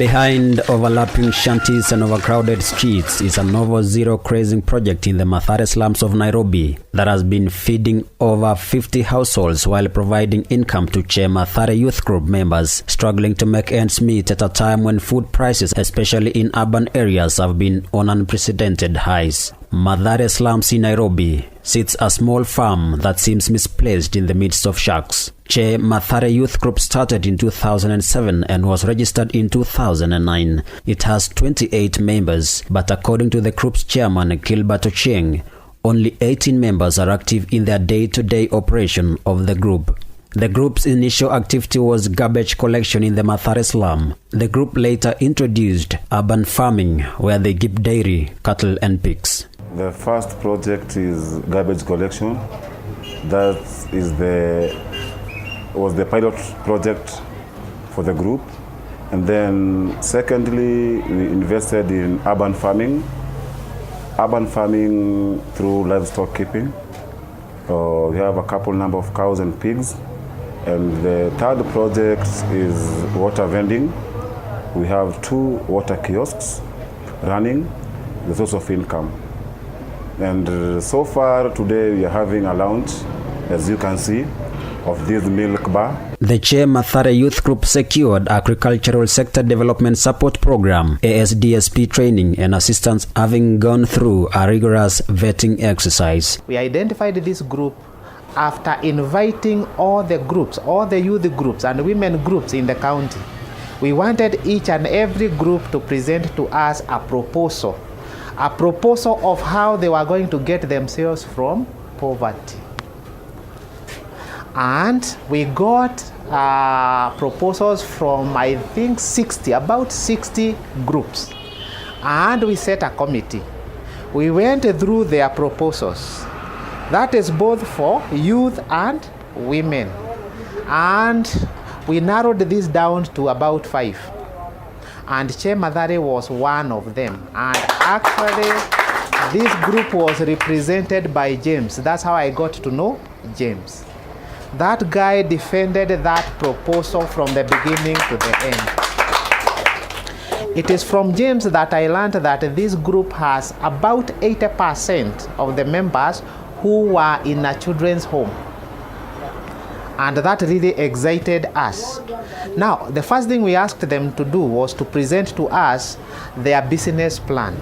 Behind overlapping shanties and overcrowded streets is a novel zero grazing project in the Mathare slums of Nairobi that has been feeding over 50 households while providing income to Chair Mathare Youth Group members struggling to make ends meet at a time when food prices, especially in urban areas, have been on unprecedented highs. Mathare Slums in Nairobi sits a small farm that seems misplaced in the midst of shacks. Chair Mathare Youth Group started in 2007 and was registered in 2009. It has 28 members, but according to the group's chairman, Gilbert Ochieng, only 18 members are active in their day-to-day operation of the group. The group's initial activity was garbage collection in the Mathare slum. The group later introduced urban farming, where they keep dairy, cattle and pigs. The first project is garbage collection. That was the pilot project for the group. And then secondly, we invested in urban farming through livestock keeping. We have a couple number of cows and pigs. And the third project is water vending. We have 2 water kiosks running, the source of income. And so far today we are having a launch, as you can see, of this milk bar. The Chair Mathare Youth Group secured Agricultural Sector Development Support Program, ASDSP training and assistance, having gone through a rigorous vetting exercise. We identified this group after inviting all the groups, all the youth groups and women groups in the county. We wanted each and every group to present to us a proposal of how they were going to get themselves from poverty. And we got proposals from, I think, about 60 groups. And we set a committee. We went through their proposals. That is both for youth and women. And we narrowed this down to about 5. And Chair Mathare was one of them. And actually, this group was represented by James. That's how I got to know James. That guy defended that proposal from the beginning to the end. It is from James that I learned that this group has about 80% of the members who were in a children's home. And that really excited us. Now, the first thing we asked them to do was to present to us their business plan.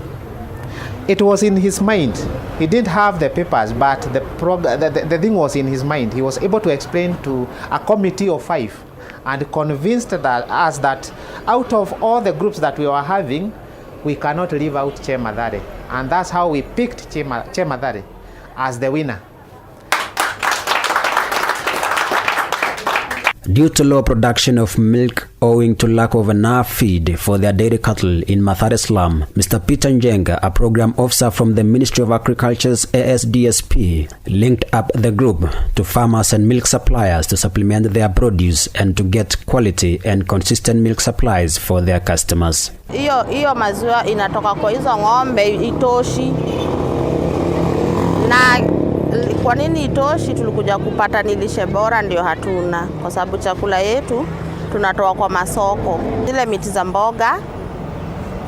It was in his mind. He didn't have the papers, but the thing was in his mind. He was able to explain to a committee of 5 and convinced us that out of all the groups that we were having, we cannot leave out Chair Mathare. And that's how we picked Chair Mathare as the winner. Due to low production of milk owing to lack of enough feed for their dairy cattle in Mathare slum, Mr. Peter Njenga, a program officer from the Ministry of Agriculture's ASDSP, linked up the group to farmers and milk suppliers to supplement their produce and to get quality and consistent milk supplies for their customers. Hiyo maziwa inatoka kwa hizo ng'ombe itoshi. Na kwa nini itoshi? Tulikuja kupata nilishe bora, ndio hatuna, kwa sababu chakula yetu tunatoa kwa masoko. Zile miti za mboga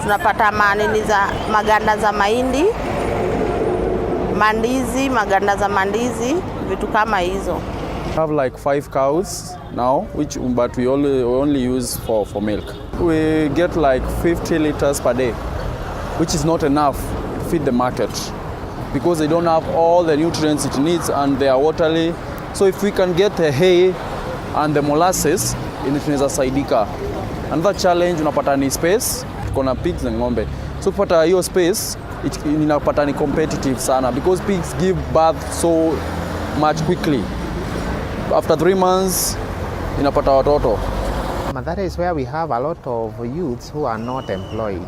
tunapata maganda za mahindi, mandizi, maganda za mandizi, vitu kama hizo. We have like 5 cows now, but we only use for milk. We get like 50 liters per day, which is not enough to feed the market, because they don't have all the nutrients it needs and they are watery. So if we can get the hay and the molasses, inaweza saidika. Another challenge unapata ni space, tuko na pigs na ng'ombe. So kupata hiyo space inapata ni competitive sana, because pigs give birth so much quickly. After 3 months inapata watoto. Mathare is where we have a lot of youths who are not employed.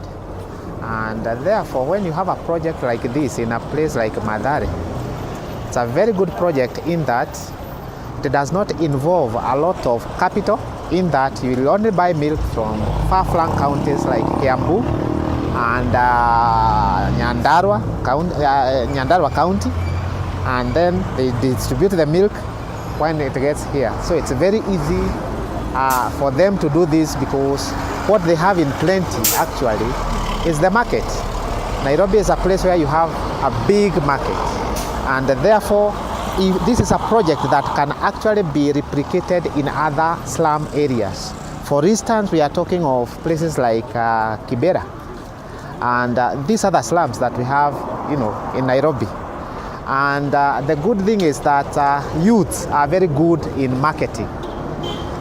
And therefore, when you have a project like this in a place like Mathare, it's a very good project in that it does not involve a lot of capital, in that you will only buy milk from far-flung counties like Kiambu and Nyandarua County, and then they distribute the milk when it gets here. So it's very easy for them to do this, because what they have in plenty actually is the market. Nairobi is a place where you have a big market, and therefore this is a project that can actually be replicated in other slum areas. For instance, we are talking of places like Kibera and these other slums that we have, in Nairobi. And the good thing is that youths are very good in marketing.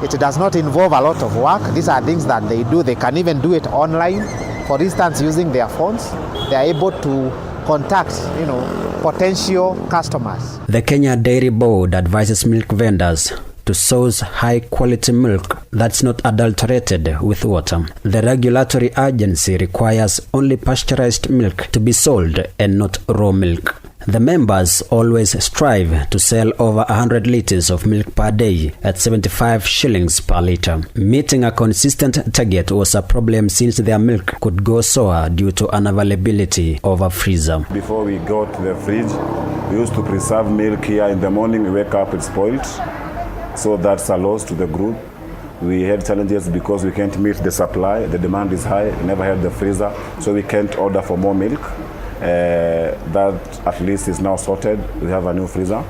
It does not involve a lot of work. These are things that they do. They can even do it online. For instance, using their phones, they are able to contact, potential customers. The Kenya Dairy Board advises milk vendors to source high-quality milk that's not adulterated with water. The regulatory agency requires only pasteurized milk to be sold and not raw milk. The members always strive to sell over 100 liters of milk per day at 75 shillings per liter. Meeting a consistent target was a problem since their milk could go sour due to unavailability of a freezer. Before we got the fridge, we used to preserve milk here. In the morning, we wake up, it's spoiled. So that's a loss to the group. We had challenges because we can't meet the supply. The demand is high. We never had the freezer, so we can't order for more milk. That at least is now sorted. We have a new freezer.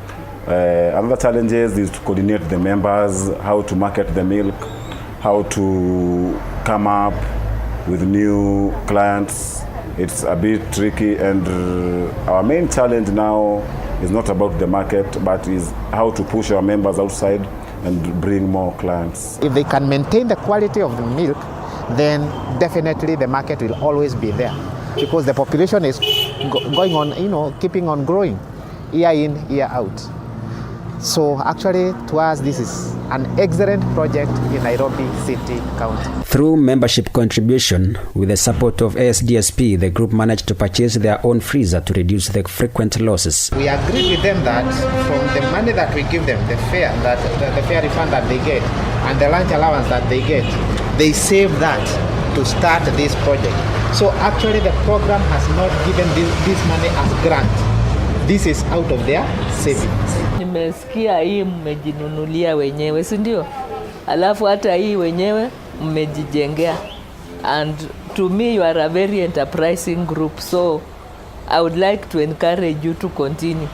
Another challenges is to coordinate the members, how to market the milk, how to come up with new clients. It's a bit tricky, and our main challenge now is not about the market, but is how to push our members outside and bring more clients. If they can maintain the quality of the milk, then definitely the market will always be there, because the population is going on, keeping on growing year in, year out. So actually, to us, this is an excellent project in Nairobi City County. Through membership contribution, with the support of ASDSP, the group managed to purchase their own freezer to reduce the frequent losses. We agreed with them that from the money that we give them, the fare refund that they get, and the lunch allowance that they get, they save that to start this project. So actually, the program has not given this money as grant. This is out of their savings. Nimesikia hii mmejinunulia wenyewe, si ndio? Alafu hata hii wenyewe mmejijengea. And to me, you are a very enterprising group, so I would like to encourage you to continue.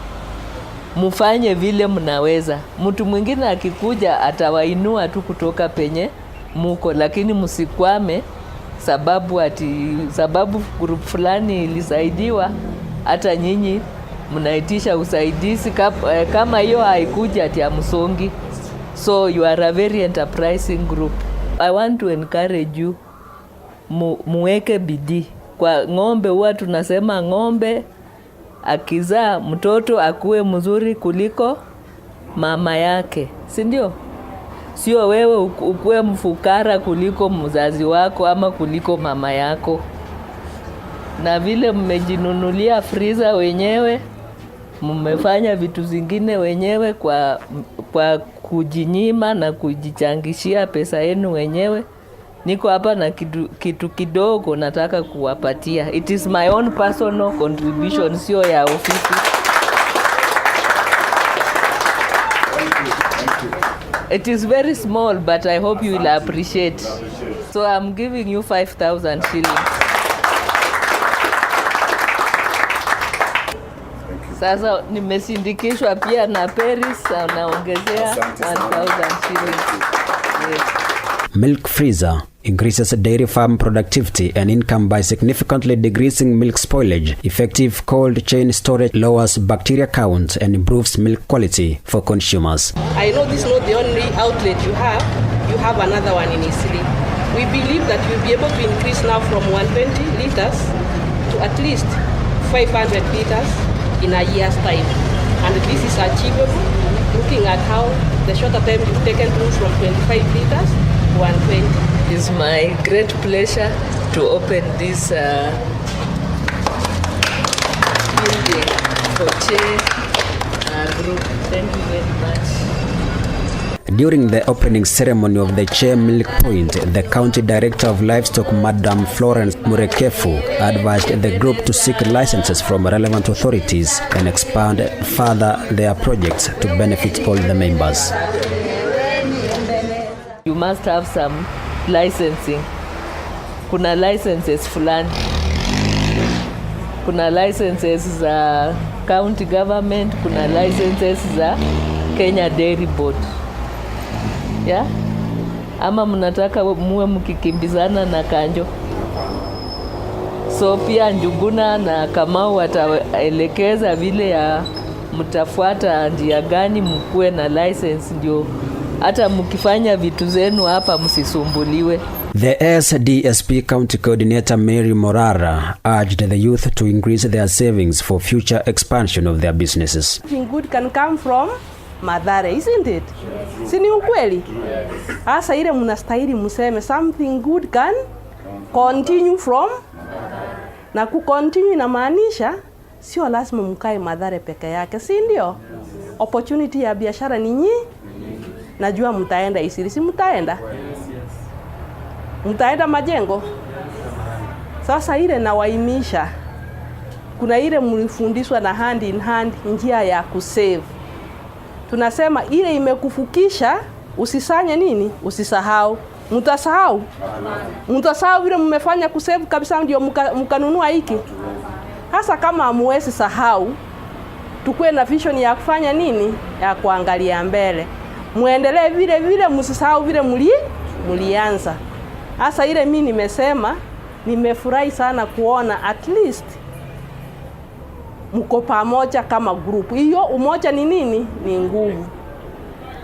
Mufanye vile mnaweza. Mtu mwingine akikuja atawainua tu kutoka penye muko, lakini msikwame sababu group fulani ilisaidiwa, hata nyinyi mnaitisha usaidizi kama hiyo haikuja ati amsongi. So you are a very enterprising group. I want to encourage you muweke bidii. Kwa ng'ombe huwa tunasema ng'ombe akizaa mtoto akuwe mzuri kuliko mama yake, si ndio? Sio wewe ukuwe mfukara kuliko mzazi wako ama kuliko mama yako. Na vile mmejinunulia freezer wenyewe, mmefanya vitu zingine wenyewe kwa kujinyima na kujichangishia pesa yenu wenyewe. Niko hapa na kitu kidogo nataka kuwapatia. It is my own personal contribution, sio ya ofisi. It is very small, but I hope you will appreciate. So I'm giving you 5,000 shillings. Sasa nimesindikishwa pia na Paris, naongezea 1,000 shillings. Yes. Milk freezer increases dairy farm productivity and income by significantly decreasing milk spoilage. Effective cold chain storage lowers bacteria count and improves milk quality for consumers. I know this is not the only outlet you have. You have another one in Isili. We believe that we'll be able to increase now from 120 liters to at least 500 liters in a year's time. And this is achievable looking at how the shorter time you've taken through from 25 liters to 120. It's my great pleasure to open this building for group. Thank you very much. During the opening ceremony of the Che Milk Point, the County Director of Livestock, Madam Florence Murekefu, advised the group to seek licenses from relevant authorities and expand further their projects to benefit all the members. You must have some licensing kuna licenses fulani. Kuna licenses za county government, kuna licenses za Kenya Dairy Board. Yeah? Ama mnataka muwe mkikimbizana na Kanjo. So pia Njuguna na Kamau wataelekeza vile ya mtafuata njia gani mkuwe na license, ndio hata mkifanya vitu zenu hapa msisumbuliwe. The ASDSP County Coordinator Mary Morara urged the youth to increase their savings for future expansion of their businesses. Something good can come from Mathare, isn't it? Si ni ukweli? Hasa ile mnastahili mseme something good can continue from, na kucontinue inamaanisha sio lazima mkae Mathare peke yake, si ndio? Opportunity ya biashara ni nyingi. Najua mtaenda Isili, si mtaenda? Mtaenda Majengo. Sasa ile nawaimisha, kuna ile mlifundishwa na hand in hand njia ya kusave. Tunasema ile imekufukisha usisanye nini? Usisahau. Mtasahau? Mtasahau vile mmefanya kusave kabisa ndio mkanunua hiki. Hasa kama hamwezi sahau, tukue na vision ya kufanya nini? Ya kuangalia mbele. Muendelee vile vile, msisahau vile mulianza. Hasa ile mimi nimesema nimefurahi sana kuona at least mko pamoja kama group. Hiyo umoja ni nini? Ni nguvu.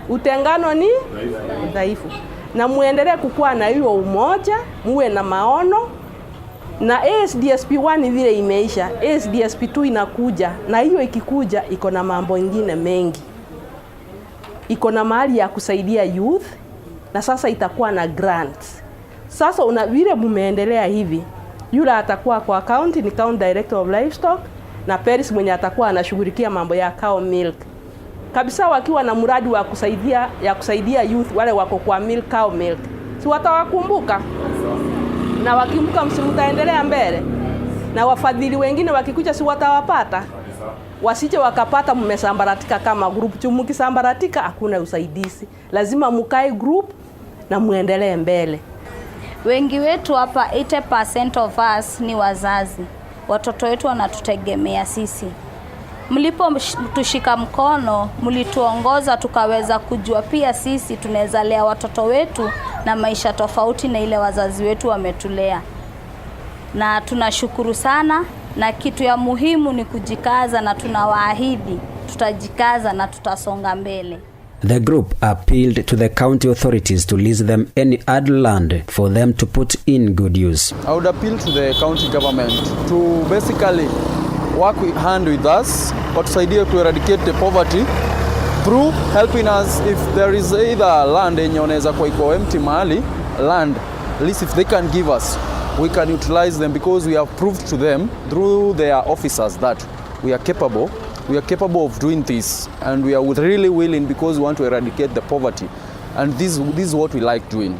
Utengano ni dhaifu. Na muendelee kukua na hiyo umoja, muwe na maono. Na ASDSP 1 vile imeisha, ASDSP 2 inakuja, na hiyo ikikuja iko na mambo mengine mengi. Iko na mahali ya kusaidia youth, na sasa itakuwa na grants. Sasa vile mumeendelea hivi, yule atakuwa kwa county ni county director of livestock, na Paris mwenye atakuwa anashughulikia mambo ya cow milk. Kabisa wakiwa na mradi wa kusaidia youth wale wako kwa cow milk. Si watawakumbuka? Na wakimbuka msimtaendelea mbele. Na wafadhili wengine wakikuja si watawapata? Wasije wakapata mmesambaratika kama group. Mkisambaratika hakuna usaidizi. Lazima mkae group na muendelee mbele. Wengi wetu hapa 80% of us ni wazazi. Watoto wetu wanatutegemea sisi. Mlipo tushika mkono, mlituongoza tukaweza kujua pia sisi tunaweza lea watoto wetu na maisha tofauti na ile wazazi wetu wametulea. Na tunashukuru sana, na kitu ya muhimu ni kujikaza, na tunawaahidi tutajikaza na tutasonga mbele. The group appealed to the county authorities to lease them any idle land for them to put in good use. I would appeal to the county government to basically work hand with us, watusaidie to eradicate the poverty through helping us. If there is either land yenye unaweza kwa iko empty mahali, land, at least if they can give us, we can utilize them, because we have proved to them through their officers that we are capable of doing this, and we are really willing, because we want to eradicate the poverty, and this is what we like doing.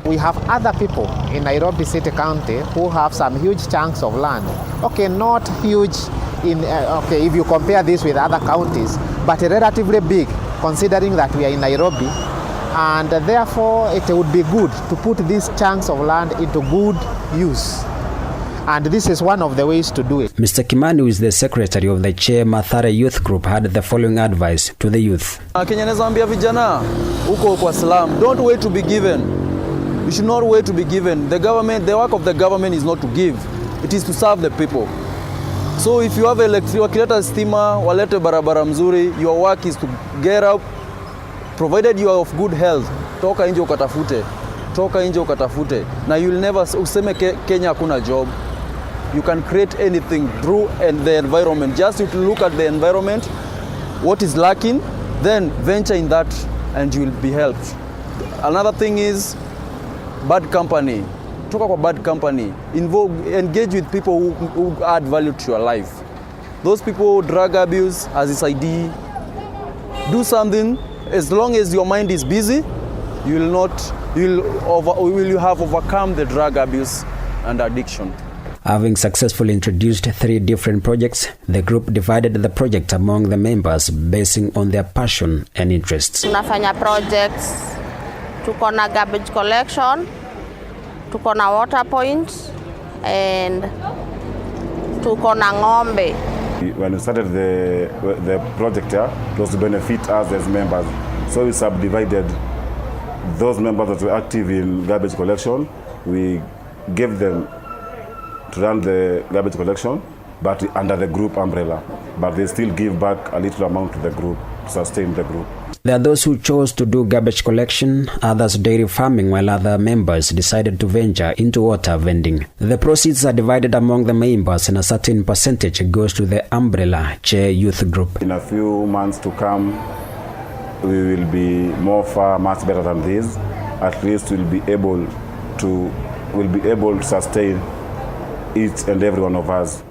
We have other people in Nairobi City County who have some huge chunks of land. Okay, not huge if you compare this with other counties, but relatively big considering that we are in Nairobi, and therefore it would be good to put these chunks of land into good use. And this is one of the ways to do it. Mr. Kimani, who is the secretary of the Chair Mathare Youth Group, had the following advice to the youth. Kenya nazaambia vijana uko kwa slum, don't wait to be given. You should not wait to be given. The work of the government is not to give. It is to serve the people. So if you have electricity, wakileta stima, walete barabara mzuri, your work is to get up, provided you are of good health. Toka nje ukatafute. Na you'll never useme Kenya hakuna job. You can create anything through the environment. Just to look at the environment, what is lacking, then venture in that and you will be helped. Another thing is bad company. Toka kwa bad company. Engage with people who add value to your life. Those people, drug abuse, as is ID, do something. As long as your mind is busy, you will have overcome the drug abuse and addiction. Having successfully introduced 3 different projects, the group divided the project among the members basing on their passion and interests. Tunafanya projects, tuko na garbage collection, tuko na water point and tuko na ng'ombe. When we started the project here, it was to benefit us as members. So we subdivided those members that were active in garbage collection. We gave them to run the garbage collection, but under the group umbrella. But they still give back a little amount to the group to sustain the group. There are those who chose to do garbage collection, others dairy farming, while other members decided to venture into water vending. The proceeds are divided among the members and a certain percentage goes to the umbrella Mathare Youth Group. In a few months to come, we will be much better than this. At least we'll be able to sustain each and every one of us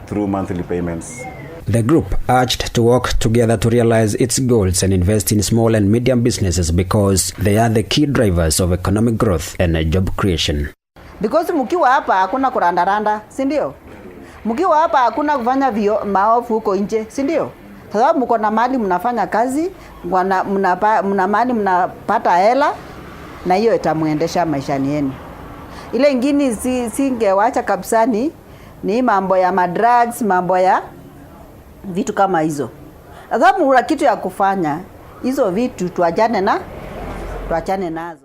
through monthly payments. The group urged to work together to realize its goals and invest in small and medium businesses because they are the key drivers of economic growth and job creation. Because mkiwa hapa hakuna kurandaranda, si ndio? Mkiwa hapa hakuna kufanya maovu huko nje, si ndio? Sababu mko na mali mnafanya kazi, mna mali mnapata hela na hiyo itamuendesha maishani yenu. Ile ingine singewacha kabisa ni mambo ya madrugs, mambo ya vitu kama hizo. Sababu una kitu ya kufanya, hizo vitu tuachane nazo.